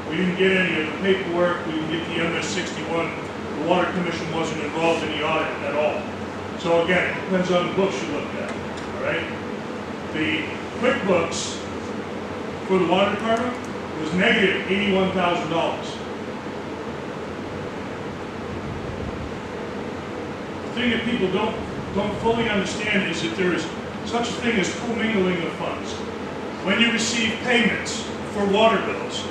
We didn't get any of the paperwork, we didn't get the MS-61. The Water Commission wasn't involved in the audit at all. So again, it depends on the books you look at, all right? The QuickBooks for the water department was negative $81,000. The thing that people don't fully understand is that there is such a thing as commingling of funds. When you receive payments for water bills,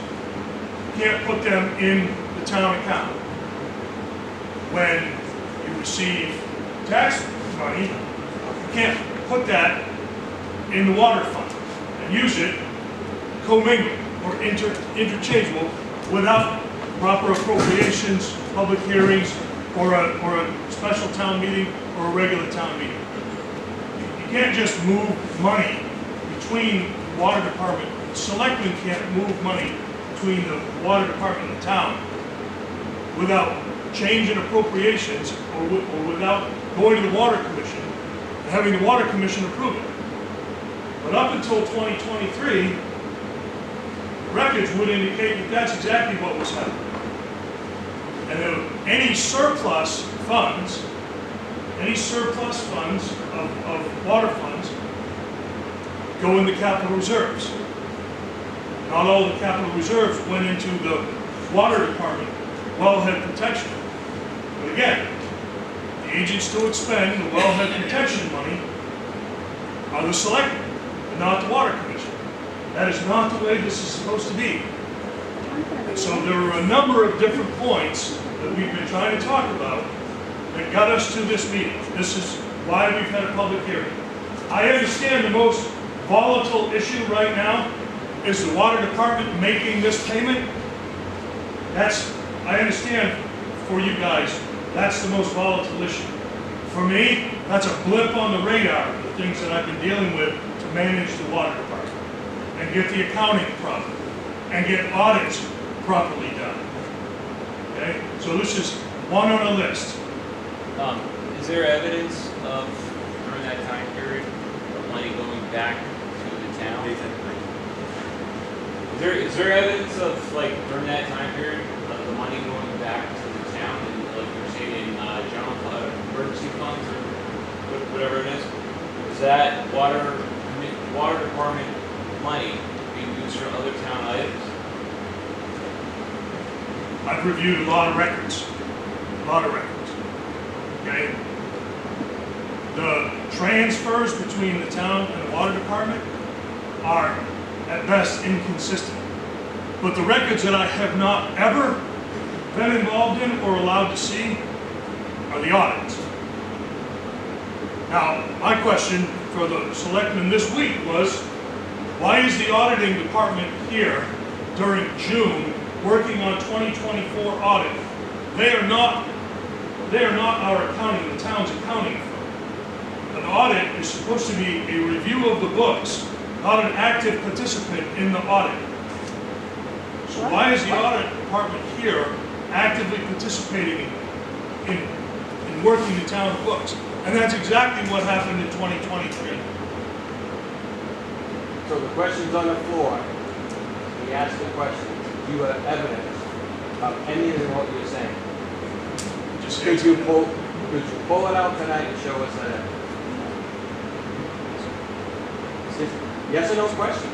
you can't put them in the town account. When you receive tax money, you can't put that in the water fund and use it commingled or interchangeable without proper appropriations, public hearings, or a special town meeting or a regular town meeting. You can't just move money between the water department. Selectmen can't move money between the water department and the town without change in appropriations or without going to the Water Commission and having the Water Commission approve it. But up until 2023, records would indicate that that's exactly what was happening. And then any surplus funds of water funds go into capital reserves. Not all the capital reserves went into the water department wellhead protection. But again, the agents to expend the wellhead protection money are the selectmen, and not the Water Commission. That is not the way this is supposed to be. And so there are a number of different points that we've been trying to talk about that got us to this meeting. This is why we've had a public hearing. I understand the most volatile issue right now is the water department making this payment. I understand for you guys, that's the most volatile issue. For me, that's a blip on the radar of the things that I've been dealing with to manage the water department and get the accounting proper and get audits properly done. Okay, so this is one on the list. Is there evidence of, during that time period, of money going back to the town? Is there evidence of, like, during that time period, of the money going back to the town, and, like you're saying, in general fund, emergency funds, or whatever it is that water department money being used for other town items? I've reviewed a lot of records. Okay? The transfers between the town and the water department are at best inconsistent. But the records that I have not ever been involved in or allowed to see are the audits. Now, my question for the selectmen this week was, why is the auditing department here during June working on 2024 audit? They are not our accounting, the town's accounting firm. An audit is supposed to be a review of the books, not an active participant in the audit. So why is the audit department here actively participating in working the town's books? And that's exactly what happened in 2023. So the question's on the floor. We asked the question. Do you have evidence of anything what you're saying? Could you pull it out tonight and show us that? Yes or no question?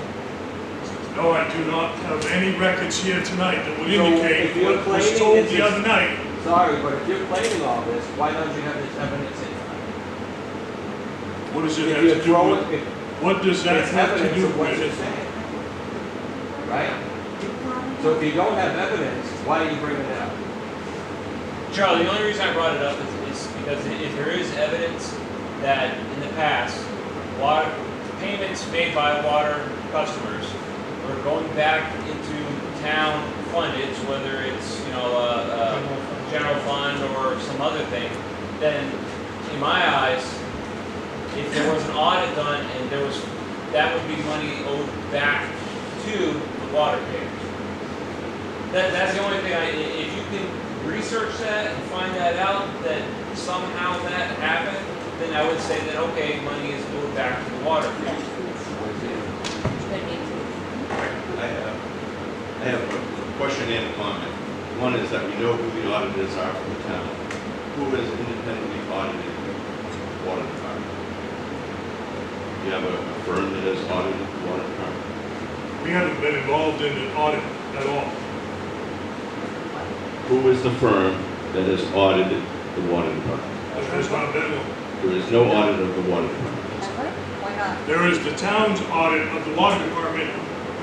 No, I do not have any records here tonight that would indicate what was told the other night. Sorry, but if you're claiming all this, why don't you have this evidence in tonight? What does it have to do with? What does that have to do what you're with? saying? Right? So if you don't have evidence, why are you bringing it up? Charlie, the only reason I brought it up is because if there is evidence that in the past, water payments made by water customers are going back into town fundage, whether it's a general fund or some other thing, then in my eyes, if there was an audit done and that would be money owed back to the water payers. That's the only thing if you can research that and find that out, that somehow that happened, then I would say that, okay, money is owed back to the water payers. I have question and a comment. One is that we know who the auditors are for the town. Who has independently audited the water department? Do you have a firm that has audited the water department? We haven't been involved in an audit at all. Who is the firm that has audited the water department? There has not been one. There is no audit of the water department. Why not? There is the town's audit of the water department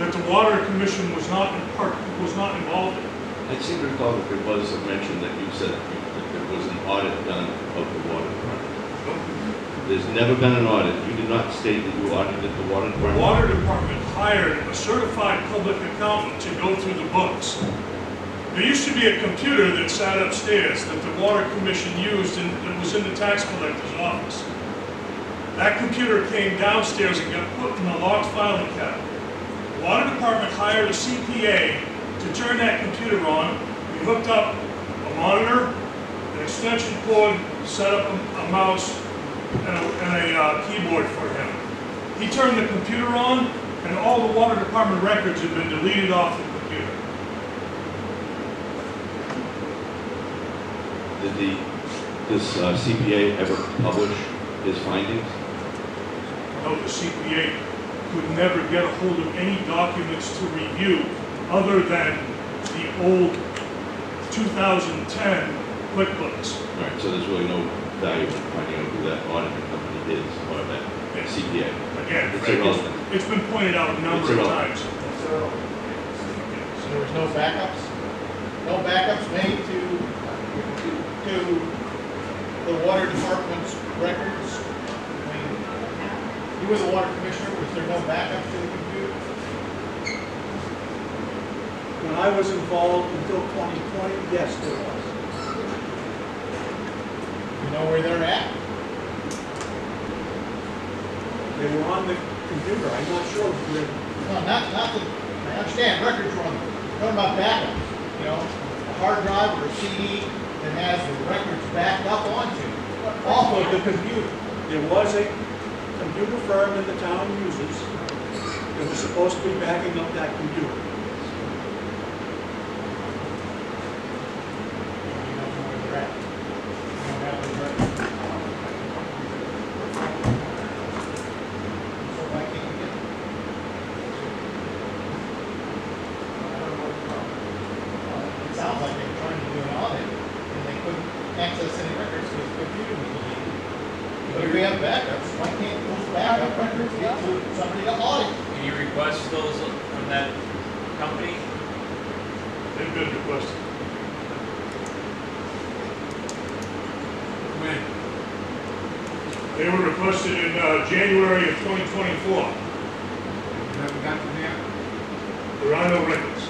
that the water commission was not involved in. I seem to recall that there was a mention that you said that there was an audit done of the water department. There's never been an audit. You did not state that you audited the water The department. water department hired a certified public accountant to go through the books. There used to be a computer that sat upstairs that the water commission used and that was in the tax collector's office. That computer came downstairs and got put in a locked filing cabinet. The water department hired a CPA to turn that computer on. We hooked up a monitor, an extension cord, set up a mouse, and a keyboard for him. He turned the computer on, and all the water department records had been deleted off the computer. Did this CPA ever publish his findings? No, the CPA could never get a hold of any documents to review other than the old 2010 QuickBooks. All right, so there's really no value in finding out who that auditing company is or that CPA. Again, It's Frank, irrelevant. it's been pointed out a number of times. So there was no backups? No backups made to the water department's records? I mean, you were the water commissioner, was there no backups to the computer? When I was involved until 2020, yes, there was. You know where they're at? They were on the computer, I'm not sure where. No, not the, I understand records were on, talking about backups. You know, a hard drive or a CD that has the records backed up onto, off of the computer. There was a computer firm that the town uses that was supposed to be backing up that computer. You don't know where they're at. You don't have those records. So why can't you get them? It sounds like they were trying to do an audit and they couldn't access any records because the computer was deleted. But if we have backups, why can't those backup records get to somebody to audit? Can you request those from that company? They've been requested. When? They were requested in January of 2024. Never got them there. There are no records.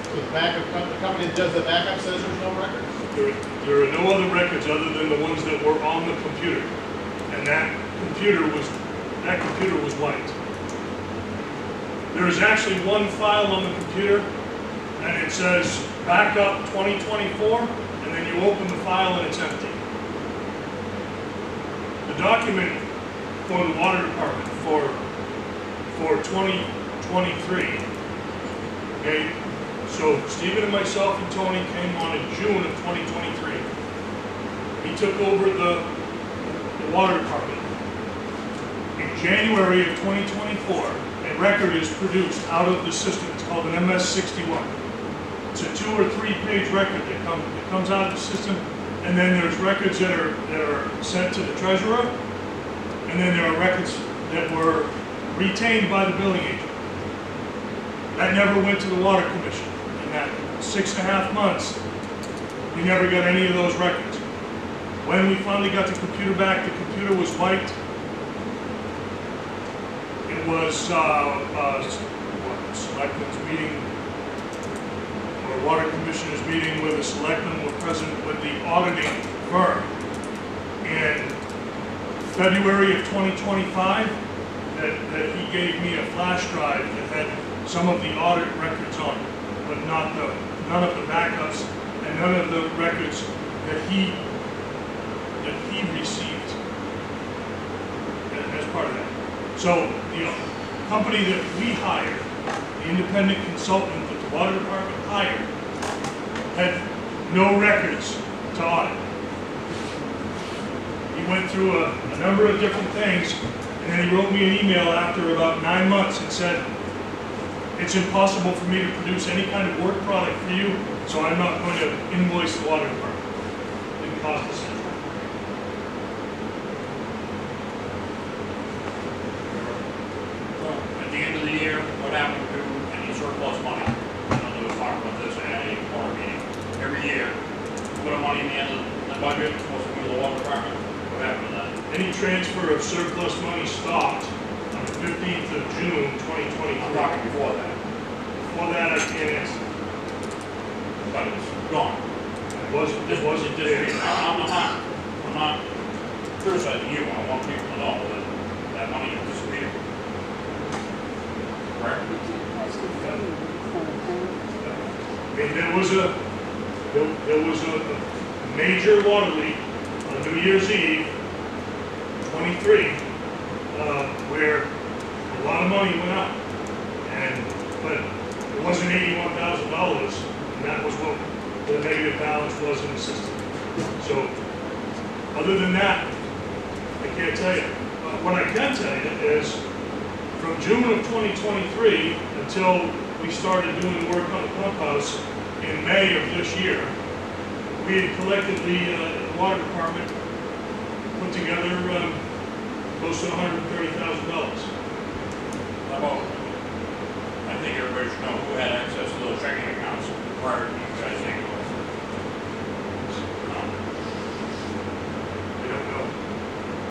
So the backup, the company that does the backup says there's no records? There are no other records other than the ones that were on the computer. And that computer was wiped. There is actually one file on the computer, and it says backup 2024, and then you open the file and it's empty. The document for the water department for 2023, okay? So Stephen and myself and Tony came on in June of 2023. We took over the water department. In January of 2024, a record is produced out of the system. It's called an MS-61. It's a 2 or 3 page record that comes out of the system, and then there's records that are sent to the treasurer, and then there are records that were retained by the billing agent. That never went to the water commission. In that 6.5 months, we never got any of those records. When we finally got the computer back, the computer was wiped. It was selectmen's meeting, or water commissioners meeting where the selectmen were present with the auditing firm. In February of 2025, that he gave me a flash drive that had some of the audit records on it, but none of the backups and none of the records that he received as part of that. So the company that we hired, the independent consultant that the water department hired had no records to audit. He went through a number of different things, and then he wrote me an email after about 9 months and said, it's impossible for me to produce any kind of work product for you, so I'm not going to invoice the water department. Didn't cost us anything. At the end of the year, what happened to any surplus money? I know there was talk about this at any board meeting. Every year, put money in the end of the budget, supposed to go to the water department. What happened to that? Any transfer of surplus money stopped on the 15th of June, 2023. I'm talking before that, Before that, I can't answer. but it's gone. It wasn't there. I'm not criticizing you. I want people to know that that money has disappeared. Correct? I mean, there was a major water leak on New Year's Eve, 23, where a lot of money went out. But it wasn't $81,000, and that was what the negative balance was in the system. So, other than that, I can't tell you. What I can tell you is, from June of 2023 until we started doing work on the pump house in May of this year, we had collectively, the water department, put together close to $130,000. How about, I think everybody should know who had access to those checking accounts prior to you guys taking